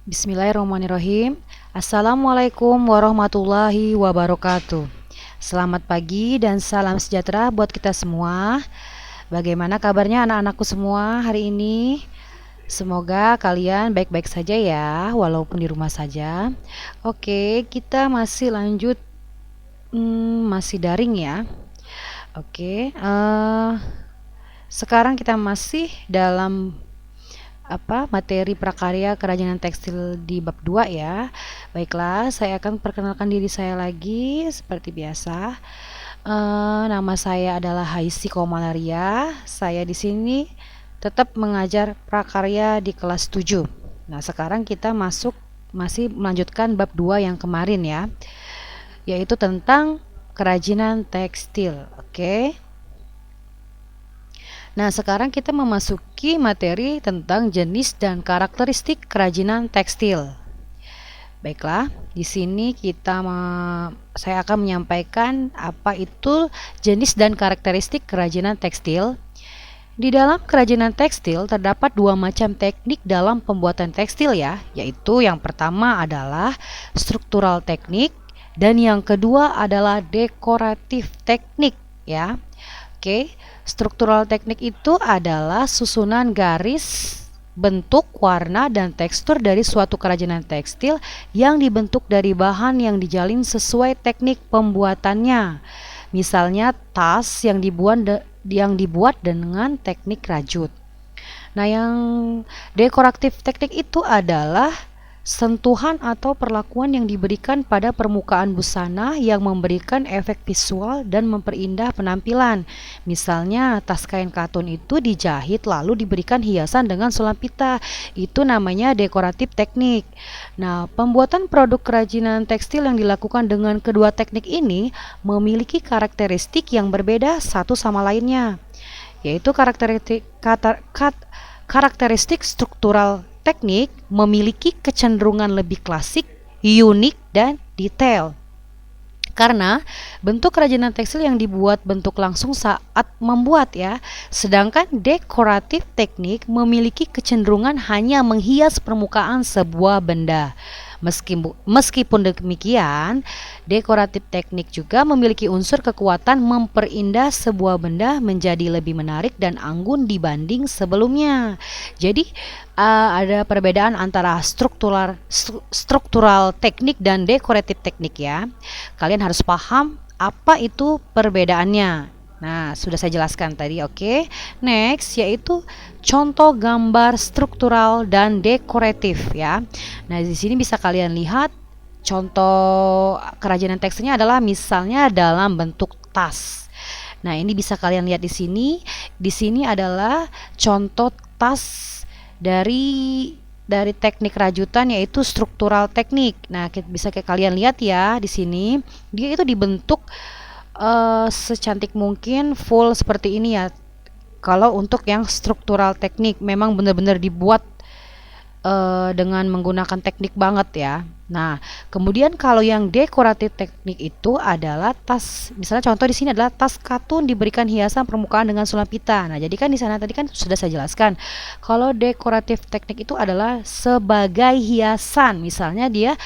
Bismillahirrahmanirrahim. Assalamualaikum warahmatullahi wabarakatuh. Selamat pagi dan salam sejahtera buat kita semua. Bagaimana kabarnya anak-anakku semua hari ini? Semoga kalian baik-baik saja ya, walaupun di rumah saja. Oke, kita masih lanjut, masih daring ya. Oke, sekarang kita masih dalam materi prakarya kerajinan tekstil di bab 2 ya. Baiklah, saya akan perkenalkan diri saya lagi seperti biasa. Nama saya adalah Haisi Komalaria. Saya di sini tetap mengajar prakarya di kelas 7. Nah, sekarang kita masih melanjutkan bab 2 yang kemarin ya, yaitu tentang kerajinan tekstil. Oke. Nah, sekarang kita memasuki materi tentang jenis dan karakteristik kerajinan tekstil. Baiklah, di sini saya akan menyampaikan apa itu jenis dan karakteristik kerajinan tekstil. Di dalam kerajinan tekstil terdapat dua macam teknik dalam pembuatan tekstil ya, yaitu yang pertama adalah struktural teknik dan yang kedua adalah dekoratif teknik ya. Oke, struktural teknik itu adalah susunan garis, bentuk, warna, dan tekstur dari suatu kerajinan tekstil yang dibentuk dari bahan yang dijalin sesuai teknik pembuatannya. Misalnya tas yang dibuat dengan teknik rajut. Nah, yang dekoratif teknik itu adalah sentuhan atau perlakuan yang diberikan pada permukaan busana yang memberikan efek visual dan memperindah penampilan. Misalnya, tas kain katun itu dijahit lalu diberikan hiasan dengan sulam pita. Itu namanya dekoratif teknik. Nah, pembuatan produk kerajinan tekstil yang dilakukan dengan kedua teknik ini memiliki karakteristik yang berbeda satu sama lainnya, yaitu karakteristik struktural teknik memiliki kecenderungan lebih klasik, unik, dan detail. Karena bentuk kerajinan tekstil yang dibuat bentuk langsung saat membuat ya. Sedangkan dekoratif teknik memiliki kecenderungan hanya menghias permukaan sebuah benda. Meskipun demikian, dekoratif teknik juga memiliki unsur kekuatan memperindah sebuah benda menjadi lebih menarik dan anggun dibanding sebelumnya. Jadi ada perbedaan antara struktural teknik dan dekoratif teknik ya. Kalian harus paham apa itu perbedaannya. Nah, sudah saya jelaskan tadi, oke. Next, yaitu contoh gambar struktural dan dekoratif ya. Nah, di sini bisa kalian lihat contoh kerajinan tekstilnya adalah misalnya dalam bentuk tas. Nah, ini bisa kalian lihat di sini. Di sini adalah contoh tas dari teknik rajutan yaitu struktural teknik. Nah, bisa kalian lihat ya di sini, dia itu dibentuk secantik mungkin full seperti ini ya. Kalau untuk yang struktural teknik memang benar-benar dibuat dengan menggunakan teknik banget ya. Nah, kemudian kalau yang dekoratif teknik itu adalah tas, misalnya contoh di sini adalah tas katun diberikan hiasan permukaan dengan sulam pita. Nah, jadi kan di sana tadi kan sudah saya jelaskan. Kalau dekoratif teknik itu adalah sebagai hiasan, misalnya dia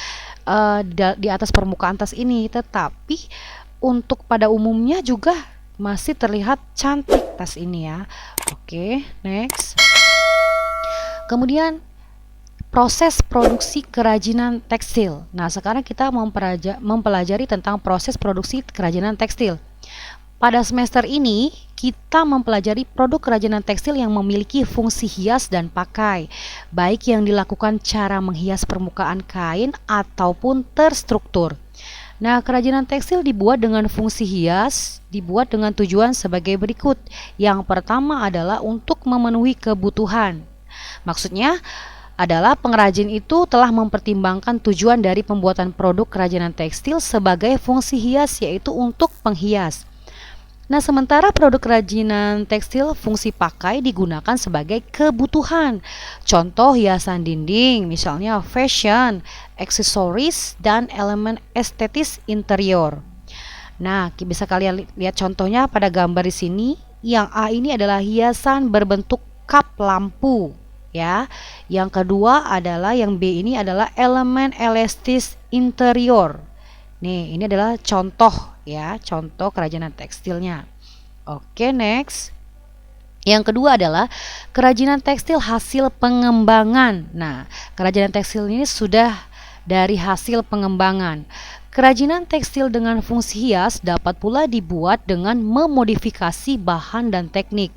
di atas permukaan tas ini, tetapi untuk pada umumnya juga masih terlihat cantik tas ini ya. Oke, next. Kemudian proses produksi kerajinan tekstil. Nah, sekarang kita mempelajari tentang proses produksi kerajinan tekstil. Pada semester ini, kita mempelajari produk kerajinan tekstil yang memiliki fungsi hias dan pakai, baik yang dilakukan cara menghias permukaan kain ataupun terstruktur. Nah, kerajinan tekstil dibuat dengan fungsi hias, dibuat dengan tujuan sebagai berikut. Yang pertama adalah untuk memenuhi kebutuhan. Maksudnya adalah pengrajin itu telah mempertimbangkan tujuan dari pembuatan produk kerajinan tekstil sebagai fungsi hias, yaitu untuk penghias. Nah, sementara produk kerajinan tekstil fungsi pakai digunakan sebagai kebutuhan. Contoh hiasan dinding, misalnya fashion, aksesoris, dan elemen estetis interior. Nah, bisa kalian lihat contohnya pada gambar di sini. Yang A ini adalah hiasan berbentuk kap lampu, ya. Yang kedua adalah yang B ini adalah elemen elastis interior. Nih, ini adalah contoh ya, contoh kerajinan tekstilnya. Oke, next. Yang kedua adalah kerajinan tekstil hasil pengembangan. Nah, kerajinan tekstil ini sudah dari hasil pengembangan. Kerajinan tekstil dengan fungsi hias dapat pula dibuat dengan memodifikasi bahan dan teknik.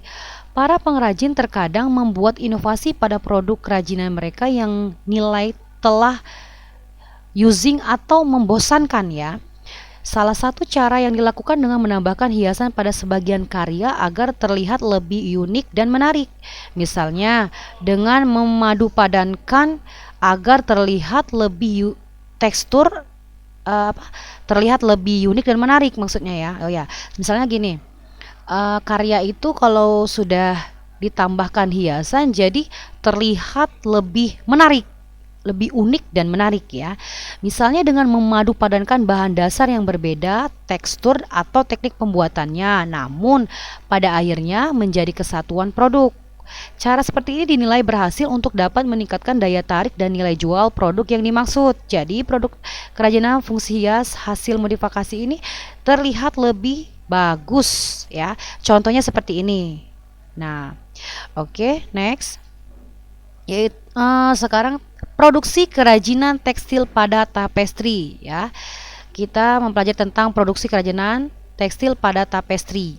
Para pengrajin terkadang membuat inovasi pada produk kerajinan mereka yang nilai telah using atau membosankan ya. Salah satu cara yang dilakukan dengan menambahkan hiasan pada sebagian karya agar terlihat lebih unik dan menarik. Misalnya, dengan memadupadankan agar terlihat lebih tekstur terlihat lebih unik dan menarik maksudnya ya. Oh ya, misalnya gini. Karya itu kalau sudah ditambahkan hiasan jadi terlihat lebih menarik, lebih unik dan menarik ya. Misalnya dengan memadupadankan bahan dasar yang berbeda, tekstur atau teknik pembuatannya, namun pada akhirnya menjadi kesatuan produk. Cara seperti ini dinilai berhasil untuk dapat meningkatkan daya tarik dan nilai jual produk yang dimaksud. Jadi produk kerajinan fungsi hias hasil modifikasi ini terlihat lebih bagus ya. Contohnya seperti ini. Nah, oke, next. Yaitu sekarang produksi kerajinan tekstil pada tapestri ya. Kita mempelajari tentang produksi kerajinan tekstil pada tapestri.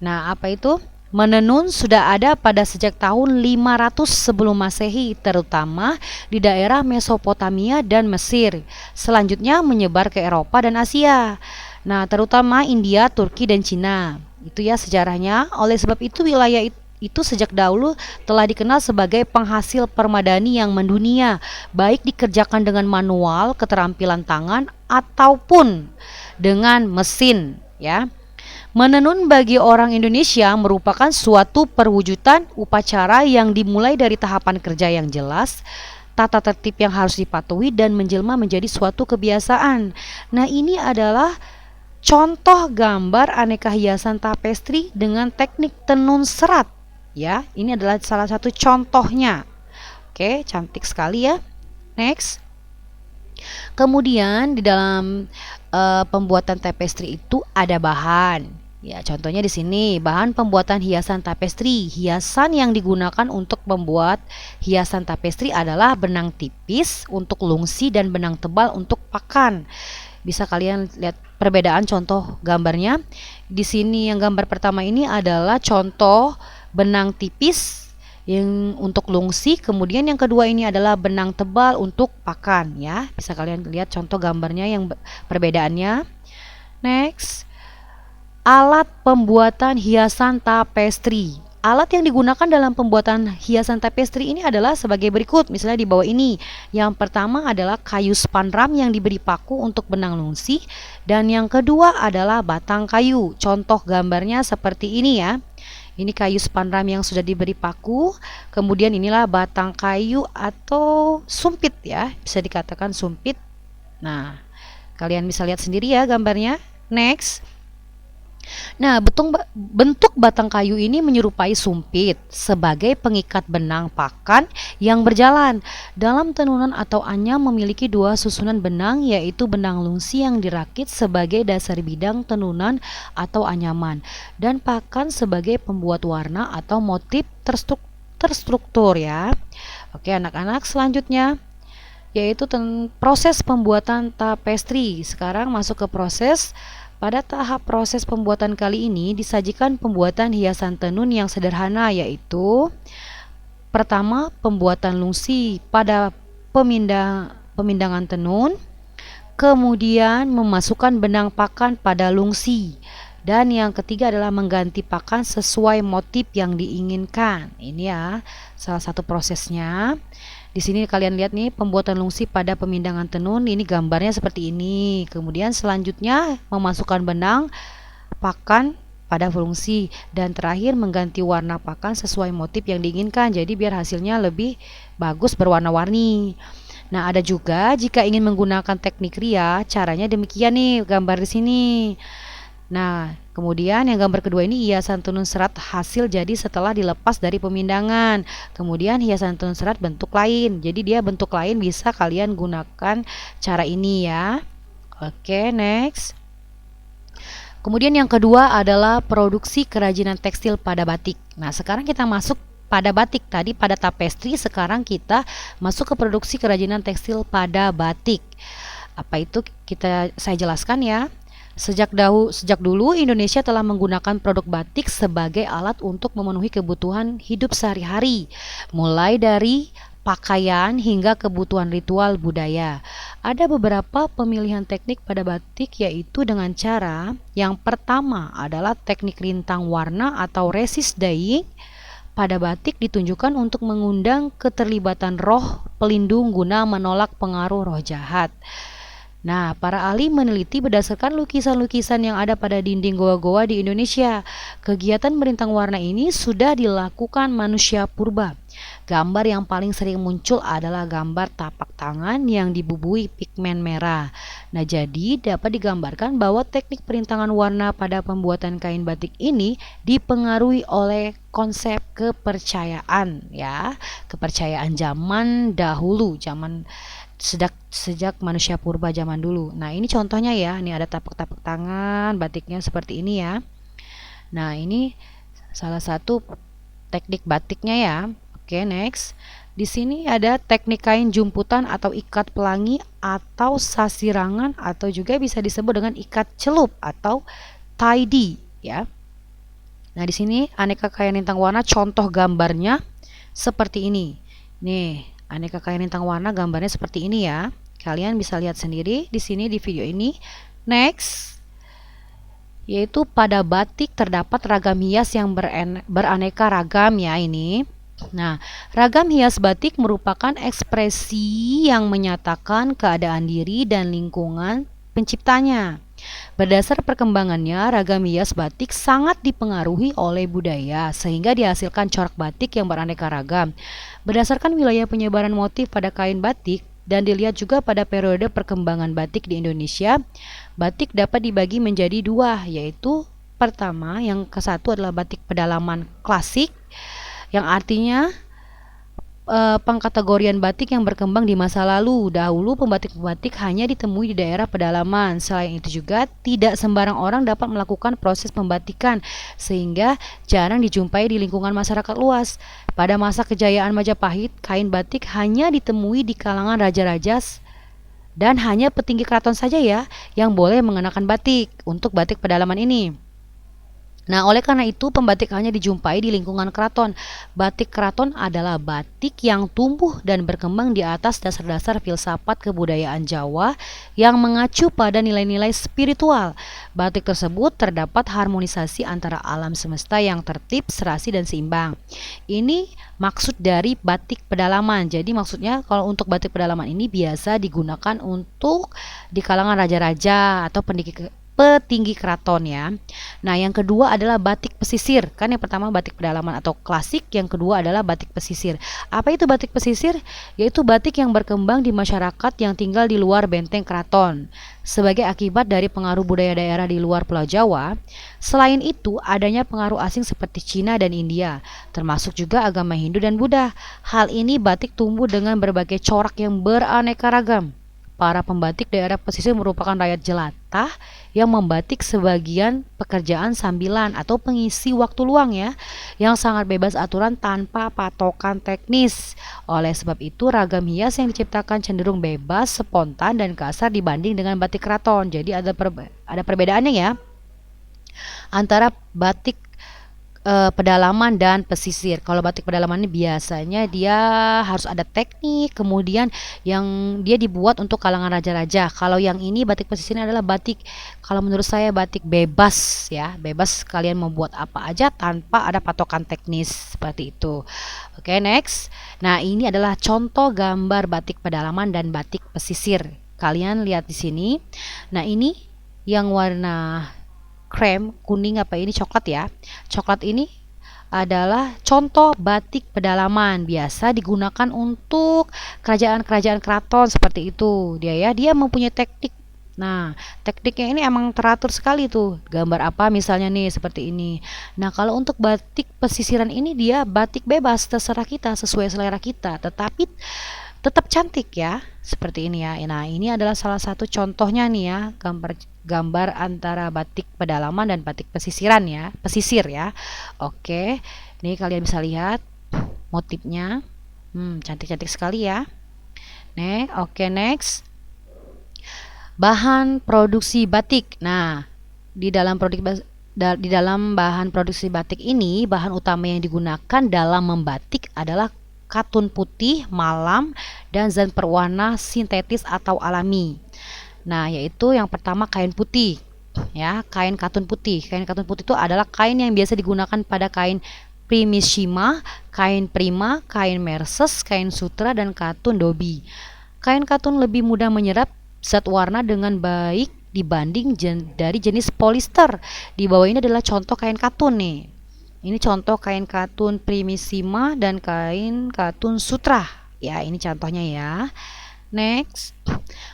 Nah, apa itu? Menenun sudah ada pada sejak tahun 500 sebelum Masehi, terutama di daerah Mesopotamia dan Mesir. Selanjutnya menyebar ke Eropa dan Asia. Nah, terutama India, Turki, dan Cina. Itu ya sejarahnya. Oleh sebab itu wilayah itu sejak dahulu telah dikenal sebagai penghasil permadani yang mendunia, baik dikerjakan dengan manual, keterampilan tangan, ataupun dengan mesin ya. Menenun bagi orang Indonesia merupakan suatu perwujudan upacara yang dimulai dari tahapan kerja yang jelas, tata tertib yang harus dipatuhi dan menjelma menjadi suatu kebiasaan. Nah, ini adalah contoh gambar aneka hiasan tapestri dengan teknik tenun serat. Ya, ini adalah salah satu contohnya. Oke, cantik sekali ya. Next. Kemudian di dalam pembuatan tapestri itu ada bahan. Ya, contohnya di sini bahan pembuatan hiasan tapestri. Hiasan yang digunakan untuk membuat hiasan tapestri adalah benang tipis untuk lungsi dan benang tebal untuk pakan. Bisa kalian lihat perbedaan contoh gambarnya. Di sini yang gambar pertama ini adalah contoh benang tipis yang untuk lungsi, kemudian yang kedua ini adalah benang tebal untuk pakan ya. Bisa kalian lihat contoh gambarnya yang perbedaannya. Next. Alat pembuatan hiasan tapestri. Alat yang digunakan dalam pembuatan hiasan tapestri ini adalah sebagai berikut. Misalnya di bawah ini. Yang pertama adalah kayu spandram yang diberi paku untuk benang lungsi. Dan yang kedua adalah batang kayu. Contoh gambarnya seperti ini ya. Ini kayu spandram yang sudah diberi paku. Kemudian inilah batang kayu atau sumpit ya. Bisa dikatakan sumpit. Nah, kalian bisa lihat sendiri ya gambarnya. Next. Nah, bentuk batang kayu ini menyerupai sumpit sebagai pengikat benang pakan yang berjalan. Dalam tenunan atau anyam memiliki dua susunan benang, yaitu benang lungsi yang dirakit sebagai dasar bidang tenunan atau anyaman, dan pakan sebagai pembuat warna atau motif terstruktur ya. Oke anak-anak, selanjutnya yaitu proses pembuatan tapestri. Sekarang masuk ke proses. Pada tahap proses pembuatan kali ini disajikan pembuatan hiasan tenun yang sederhana, yaitu pertama pembuatan lungsi pada pemindangan tenun, kemudian memasukkan benang pakan pada lungsi, dan yang ketiga adalah mengganti pakan sesuai motif yang diinginkan. Ini ya salah satu prosesnya. Di sini kalian lihat nih pembuatan lungsi pada pemindangan tenun, ini gambarnya seperti ini. Kemudian selanjutnya memasukkan benang pakan pada lungsi, dan terakhir mengganti warna pakan sesuai motif yang diinginkan. Jadi biar hasilnya lebih bagus berwarna-warni. Nah, ada juga jika ingin menggunakan teknik ria, caranya demikian nih gambar di sini. Nah, kemudian yang gambar kedua ini hiasan tenun serat hasil jadi setelah dilepas dari pemindangan. Kemudian hiasan tenun serat bentuk lain. Jadi dia bentuk lain bisa kalian gunakan cara ini ya. Oke, next. Kemudian yang kedua adalah produksi kerajinan tekstil pada batik. Nah, sekarang kita masuk pada batik. Tadi pada tapestri, sekarang kita masuk ke produksi kerajinan tekstil pada batik. Apa itu saya jelaskan ya. Sejak dulu Indonesia telah menggunakan produk batik sebagai alat untuk memenuhi kebutuhan hidup sehari-hari, mulai dari pakaian hingga kebutuhan ritual budaya. Ada beberapa pemilihan teknik pada batik, yaitu dengan cara yang pertama adalah teknik rintang warna atau resist dyeing. Pada batik ditunjukkan untuk mengundang keterlibatan roh pelindung guna menolak pengaruh roh jahat. Nah, para ahli meneliti berdasarkan lukisan-lukisan yang ada pada dinding goa-goa di Indonesia. Kegiatan merintang warna ini sudah dilakukan manusia purba. Gambar yang paling sering muncul adalah gambar tapak tangan yang dibubui pigmen merah. Nah, jadi dapat digambarkan bahwa teknik perintangan warna pada pembuatan kain batik ini dipengaruhi oleh konsep kepercayaan ya, kepercayaan zaman dahulu, sejak manusia purba zaman dulu. Nah, ini contohnya ya. Ini ada tapak-tapak tangan batiknya seperti ini ya. Nah, ini salah satu teknik batiknya ya. Oke, next. Di sini ada teknik kain jumputan atau ikat pelangi atau sasirangan, atau juga bisa disebut dengan ikat celup atau tie-dye ya. Nah, di sini aneka kain rintang warna, contoh gambarnya seperti ini. Nih, aneka kain rintang warna gambarnya seperti ini ya. Kalian bisa lihat sendiri di sini di video ini. Next, yaitu pada batik terdapat ragam hias yang beraneka ragam ya ini. Nah, ragam hias batik merupakan ekspresi yang menyatakan keadaan diri dan lingkungan penciptanya. Berdasar perkembangannya, ragam hias batik sangat dipengaruhi oleh budaya sehingga dihasilkan corak batik yang beraneka ragam. Berdasarkan wilayah penyebaran motif pada kain batik dan dilihat juga pada periode perkembangan batik di Indonesia, batik dapat dibagi menjadi dua, yaitu pertama, yang ke satu adalah batik pedalaman klasik, yang artinya pengkategorian batik yang berkembang di masa lalu. Dahulu pembatik-pembatik hanya ditemui di daerah pedalaman. Selain itu juga tidak sembarang orang dapat melakukan proses pembatikan, sehingga jarang dijumpai di lingkungan masyarakat luas. Pada masa kejayaan Majapahit, kain batik hanya ditemui di kalangan raja-raja dan hanya petinggi keraton saja ya yang boleh mengenakan batik untuk batik pedalaman ini. Nah, oleh karena itu pembatik hanya dijumpai di lingkungan keraton. Batik keraton adalah batik yang tumbuh dan berkembang di atas dasar-dasar filsafat kebudayaan Jawa yang mengacu pada nilai-nilai spiritual. Batik tersebut terdapat harmonisasi antara alam semesta yang tertib, serasi, dan seimbang. Ini maksud dari batik pedalaman. Jadi maksudnya kalau untuk batik pedalaman ini biasa digunakan untuk di kalangan raja-raja atau petinggi keraton ya. Nah, yang kedua adalah batik pesisir. Kan yang pertama batik pedalaman atau klasik, yang kedua adalah batik pesisir. Apa itu batik pesisir? Yaitu batik yang berkembang di masyarakat yang tinggal di luar benteng keraton sebagai akibat dari pengaruh budaya daerah di luar Pulau Jawa. Selain itu, adanya pengaruh asing seperti Cina dan India, termasuk juga agama Hindu dan Buddha. Hal ini batik tumbuh dengan berbagai corak yang beraneka ragam. Para pembatik daerah pesisir merupakan rakyat jelata yang membatik sebagian pekerjaan sambilan atau pengisi waktu luang ya, yang sangat bebas aturan tanpa patokan teknis. Oleh sebab itu, ragam hias yang diciptakan cenderung bebas, spontan, dan kasar dibanding dengan batik keraton. Jadi ada perbedaannya ya antara batik pedalaman dan pesisir. Kalau batik pedalaman ini biasanya dia harus ada teknik, kemudian yang dia dibuat untuk kalangan raja-raja. Kalau yang ini batik pesisir ini adalah batik, kalau menurut saya batik bebas ya, bebas kalian membuat apa aja tanpa ada patokan teknis seperti itu. Oke, next. Nah, ini adalah contoh gambar batik pedalaman dan batik pesisir. Kalian lihat di sini. Nah, ini yang warna krem, kuning, apa ini coklat ya. Coklat ini adalah contoh batik pedalaman, biasa digunakan untuk kerajaan-kerajaan keraton seperti itu. Dia mempunyai teknik Nah, tekniknya ini emang teratur sekali tuh. Gambar apa misalnya nih seperti ini. Nah, kalau untuk batik pesisiran ini dia batik bebas terserah kita sesuai selera kita, tetapi tetap cantik ya. Seperti ini ya. Nah, ini adalah salah satu contohnya nih ya, gambar antara batik pedalaman dan batik pesisiran ya, pesisir ya. Oke. Ini kalian bisa lihat motifnya. Cantik-cantik sekali ya. Oke, next. Bahan produksi batik. Nah, di dalam di dalam bahan produksi batik ini, bahan utama yang digunakan dalam membatik adalah katun putih, malam, dan zat perwarna sintetis atau alami. Nah, yaitu yang pertama kain putih. Ya, kain katun putih. Kain katun putih itu adalah kain yang biasa digunakan pada kain primissima, kain prima, kain merces, kain sutra, dan katun dobi. Kain katun lebih mudah menyerap zat warna dengan baik dibanding dari jenis polister. Di bawah ini adalah contoh kain katun nih. Ini contoh kain katun primissima dan kain katun sutra. Ya, ini contohnya ya. Next,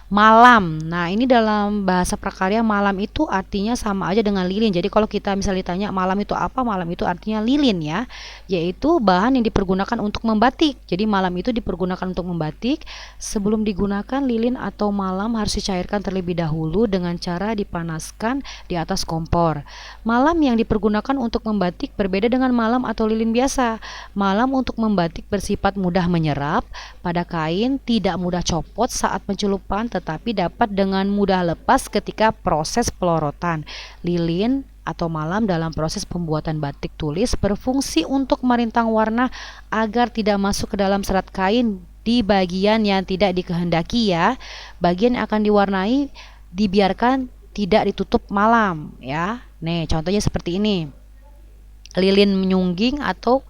malam. Nah, ini dalam bahasa prakarya malam itu artinya sama aja dengan lilin. Jadi kalau kita misalnya ditanya malam itu apa, malam itu artinya lilin ya, yaitu bahan yang dipergunakan untuk membatik. Jadi malam itu dipergunakan untuk membatik. Sebelum digunakan, lilin atau malam harus dicairkan terlebih dahulu dengan cara dipanaskan di atas kompor. Malam yang dipergunakan untuk membatik berbeda dengan malam atau lilin biasa. Malam untuk membatik bersifat mudah menyerap pada kain, tidak mudah copot saat pencelupan, tetapi dapat dengan mudah lepas ketika proses pelorotan. Lilin atau malam dalam proses pembuatan batik tulis berfungsi untuk merintang warna agar tidak masuk ke dalam serat kain di bagian yang tidak dikehendaki ya. Bagian yang akan diwarnai dibiarkan tidak ditutup malam ya. Nih, contohnya seperti ini. Lilin menyungging atau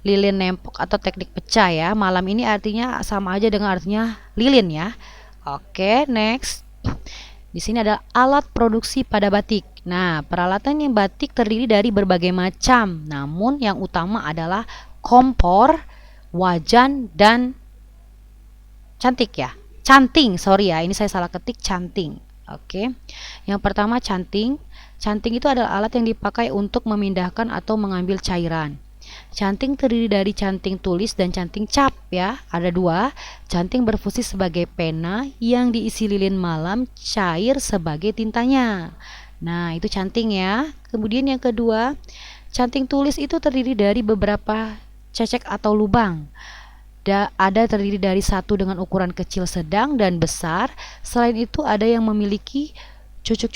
lilin nempok atau teknik pecah ya. Malam ini artinya sama aja dengan artinya lilin ya. Oke, next. Di sini ada alat produksi pada batik. Nah, peralatan yang batik terdiri dari berbagai macam, namun yang utama adalah kompor, wajan, dan cantik ya. Canting, sorry ya, ini saya salah ketik canting. Oke. Yang pertama canting. Canting itu adalah alat yang dipakai untuk memindahkan atau mengambil cairan. Canting terdiri dari canting tulis dan canting cap ya. Ada dua. Canting berfungsi sebagai pena yang diisi lilin malam cair sebagai tintanya. Nah, itu canting ya. Kemudian yang kedua, canting tulis itu terdiri dari beberapa cecek atau lubang. Ada terdiri dari satu dengan ukuran kecil, sedang, dan besar. Selain itu ada yang memiliki cucuk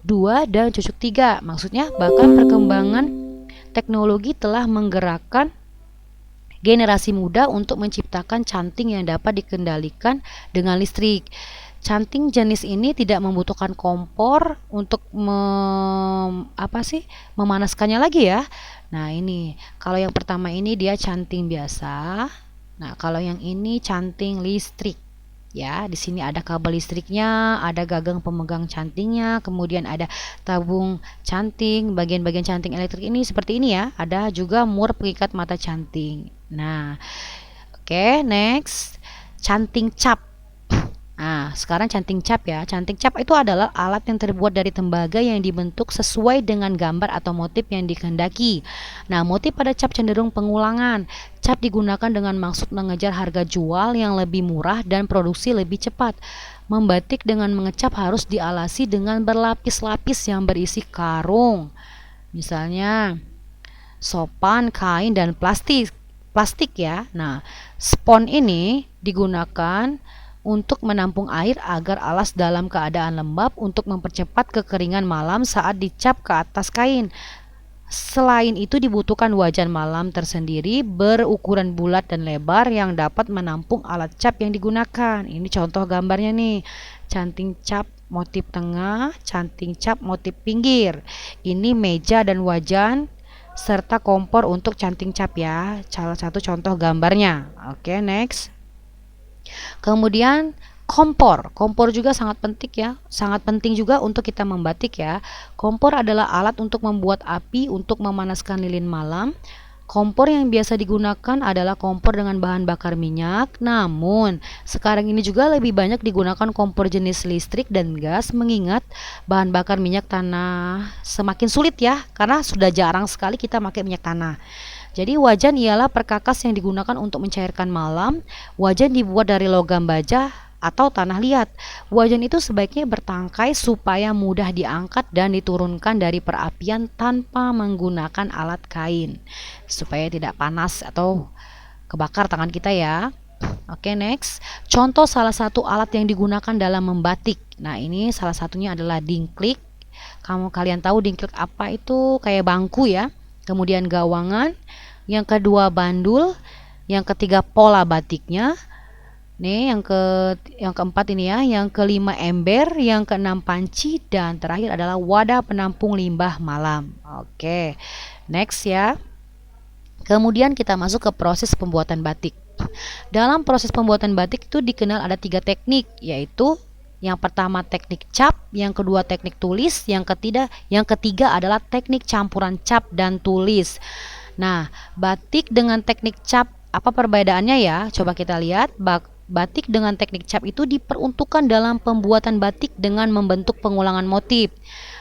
dua dan cucuk tiga. Maksudnya bahkan perkembangan teknologi telah menggerakkan generasi muda untuk menciptakan canting yang dapat dikendalikan dengan listrik. Canting jenis ini tidak membutuhkan kompor untuk memanaskannya lagi ya. Nah, ini kalau yang pertama ini dia canting biasa. Nah, kalau yang ini canting listrik. Ya, di sini ada kabel listriknya, ada gagang pemegang cantingnya, kemudian ada tabung canting, bagian-bagian canting elektrik ini seperti ini ya. Ada juga mur pengikat mata canting. Nah, oke, next. Canting cap. Nah, sekarang canting cap ya. Canting cap itu adalah alat yang terbuat dari tembaga yang dibentuk sesuai dengan gambar atau motif yang dikehendaki. Nah, motif pada cap cenderung pengulangan. Cap digunakan dengan maksud mengejar harga jual yang lebih murah dan produksi lebih cepat. Membatik dengan mengecap harus dialasi dengan berlapis-lapis yang berisi karung. Misalnya, sopan, kain, dan plastik ya. Nah, spons ini digunakan untuk menampung air agar alas dalam keadaan lembab untuk mempercepat kekeringan malam saat dicap ke atas kain. Selain itu dibutuhkan wajan malam tersendiri berukuran bulat dan lebar yang dapat menampung alat cap yang digunakan. Ini contoh gambarnya nih. Canting cap motif tengah, canting cap motif pinggir. Ini meja dan wajan serta kompor untuk canting cap ya. Salah satu contoh gambarnya. Oke, next. Kemudian kompor juga sangat penting ya, sangat penting juga untuk kita membatik ya. Kompor adalah alat untuk membuat api untuk memanaskan lilin malam. Kompor yang biasa digunakan adalah kompor dengan bahan bakar minyak, namun sekarang ini juga lebih banyak digunakan kompor jenis listrik dan gas mengingat bahan bakar minyak tanah semakin sulit ya, karena sudah jarang sekali kita pakai minyak tanah. Jadi wajan ialah perkakas yang digunakan untuk mencairkan malam. Wajan dibuat dari logam baja atau tanah liat. Wajan itu sebaiknya bertangkai supaya mudah diangkat dan diturunkan dari perapian tanpa menggunakan alat kain, supaya tidak panas atau kebakar tangan kita ya. Oke, next. Contoh salah satu alat yang digunakan dalam membatik. Nah, ini salah satunya adalah dingklik. Kalian tahu dingklik apa itu? Kayak bangku ya. Kemudian gawangan, yang kedua bandul, yang ketiga pola batiknya. Nih yang keempat ini ya, yang kelima ember, yang keenam panci, dan terakhir adalah wadah penampung limbah malam. Oke, next ya. Kemudian kita masuk ke proses pembuatan batik. Dalam proses pembuatan batik itu dikenal ada 3 teknik, yaitu yang pertama teknik cap, yang kedua teknik tulis, yang ketiga adalah teknik campuran cap dan tulis. Nah, batik dengan teknik cap apa perbedaannya ya? Coba kita lihat. Batik dengan teknik cap itu diperuntukkan dalam pembuatan batik dengan membentuk pengulangan motif.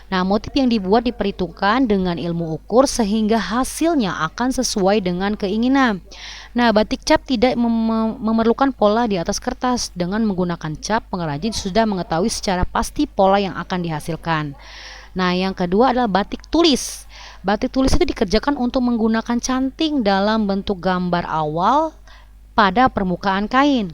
Nah, motif yang dibuat diperhitungkan dengan ilmu ukur sehingga hasilnya akan sesuai dengan keinginan. Nah, batik cap tidak memerlukan pola di atas kertas. Dengan menggunakan cap, pengrajin sudah mengetahui secara pasti pola yang akan dihasilkan. Nah, yang kedua adalah batik tulis. Batik tulis itu dikerjakan untuk menggunakan canting dalam bentuk gambar awal pada permukaan kain.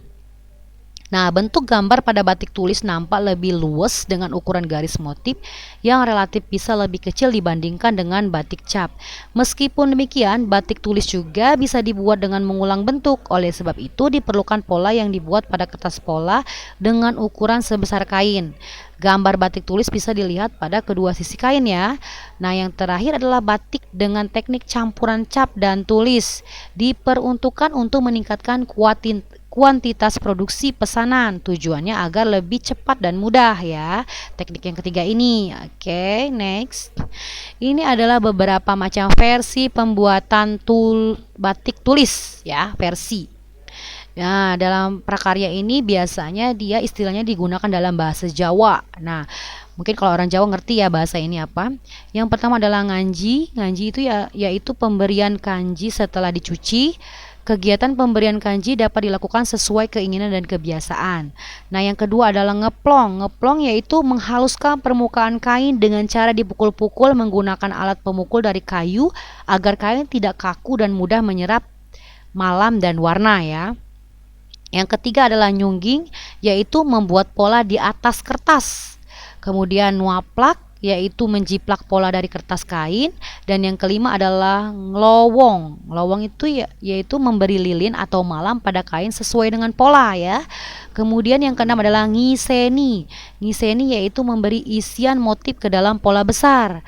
Nah, bentuk gambar pada batik tulis nampak lebih luas dengan ukuran garis motif yang relatif bisa lebih kecil dibandingkan dengan batik cap. Meskipun demikian, batik tulis juga bisa dibuat dengan mengulang bentuk. Oleh sebab itu, diperlukan pola yang dibuat pada kertas pola dengan ukuran sebesar kain. Gambar batik tulis bisa dilihat pada kedua sisi kain ya. Nah, yang terakhir adalah batik dengan teknik campuran cap dan tulis. Diperuntukkan untuk meningkatkan kuantitas produksi pesanan, tujuannya agar lebih cepat dan mudah ya. Teknik yang ketiga ini. Oke, next. Ini adalah beberapa macam versi pembuatan batik tulis ya, versi. Nah, dalam prakarya ini biasanya dia istilahnya digunakan dalam bahasa Jawa. Nah, mungkin kalau orang Jawa ngerti ya bahasa ini apa. Yang pertama adalah nganji. Nganji itu yaitu pemberian kanji setelah dicuci. Kegiatan pemberian kanji dapat dilakukan sesuai keinginan dan kebiasaan. Nah, yang kedua adalah ngeplong. Ngeplong yaitu menghaluskan permukaan kain dengan cara dipukul-pukul menggunakan alat pemukul dari kayu agar kain tidak kaku dan mudah menyerap malam dan warna ya. Yang ketiga adalah nyungging, yaitu membuat pola di atas kertas. Kemudian nuaplak, yaitu menjiplak pola dari kertas kain. Dan yang kelima adalah ngelowong. Ngelowong itu yaitu memberi lilin atau malam pada kain sesuai dengan pola ya. Kemudian yang keenam adalah ngiseni. Ngiseni yaitu memberi isian motif ke dalam pola besar.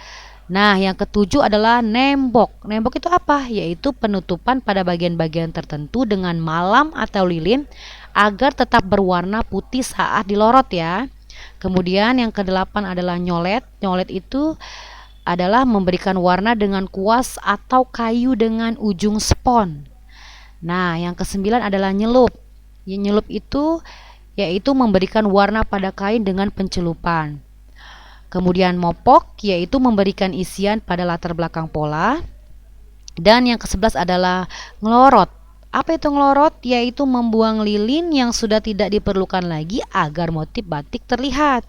Nah, yang ketujuh adalah nembok. Nembok itu apa? Yaitu penutupan pada bagian-bagian tertentu dengan malam atau lilin agar tetap berwarna putih saat dilorot ya. Kemudian yang kedelapan adalah nyolet. Nyolet itu adalah memberikan warna dengan kuas atau kayu dengan ujung spon. Nah, yang kesembilan adalah nyelup. Nyelup itu yaitu memberikan warna pada kain dengan pencelupan. Kemudian mopok yaitu memberikan isian pada latar belakang pola. Dan yang ke-11 adalah ngelorot. Apa itu ngelorot? Yaitu membuang lilin yang sudah tidak diperlukan lagi agar motif batik terlihat.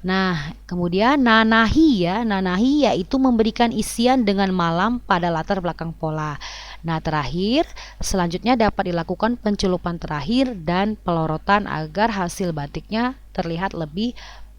Nah, kemudian nanahi ya. Nanahi yaitu memberikan isian dengan malam pada latar belakang pola. Nah, terakhir, selanjutnya dapat dilakukan pencelupan terakhir dan pelorotan agar hasil batiknya terlihat lebih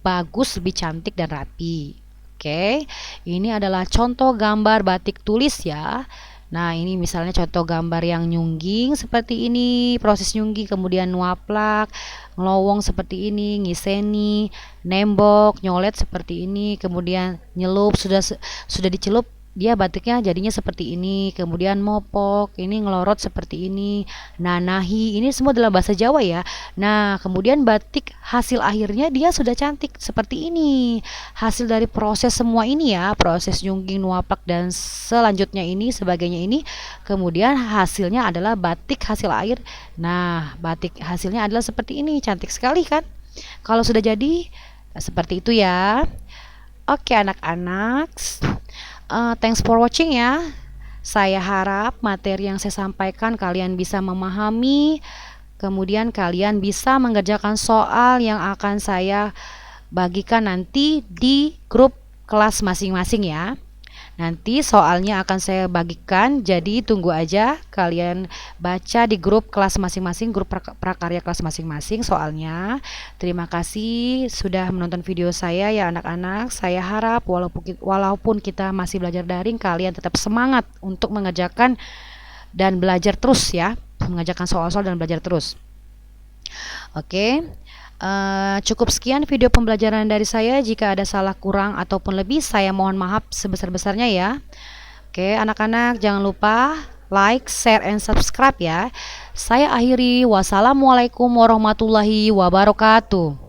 bagus, lebih cantik dan rapi. Oke, ini adalah contoh gambar batik tulis ya. Nah, ini misalnya contoh gambar yang nyungging seperti ini, proses nyungging, kemudian nuaplak, ngelowong seperti ini, ngiseni, nembok, nyolet seperti ini, kemudian nyelup sudah dicelup dia batiknya jadinya seperti ini, kemudian mopok, ini ngelorot seperti ini, nanahi, ini semua dalam bahasa Jawa ya. Nah, kemudian batik hasil akhirnya dia sudah cantik seperti ini. Hasil dari proses semua ini ya, proses nyungging, nuapak dan selanjutnya ini sebagainya ini, kemudian hasilnya adalah batik hasil akhir. Nah, batik hasilnya adalah seperti ini, cantik sekali kan? Kalau sudah jadi seperti itu ya. Oke anak-anak, thanks for watching ya. Saya harap materi yang saya sampaikan kalian bisa memahami, kemudian kalian bisa mengerjakan soal yang akan saya bagikan nanti di grup kelas masing-masing ya. Nanti soalnya akan saya bagikan, jadi tunggu aja kalian baca di grup kelas masing-masing, grup prakarya kelas masing-masing soalnya. Terima kasih sudah menonton video saya ya anak-anak. Saya harap walaupun kita masih belajar daring, kalian tetap semangat untuk mengerjakan dan belajar terus ya, mengerjakan soal-soal dan belajar terus. Oke. Cukup sekian video pembelajaran dari saya. Jika ada salah kurang ataupun lebih, saya mohon maaf sebesar-besarnya ya. Oke anak-anak, jangan lupa like, share, and subscribe ya. Saya akhiri, wassalamualaikum warahmatullahi wabarakatuh.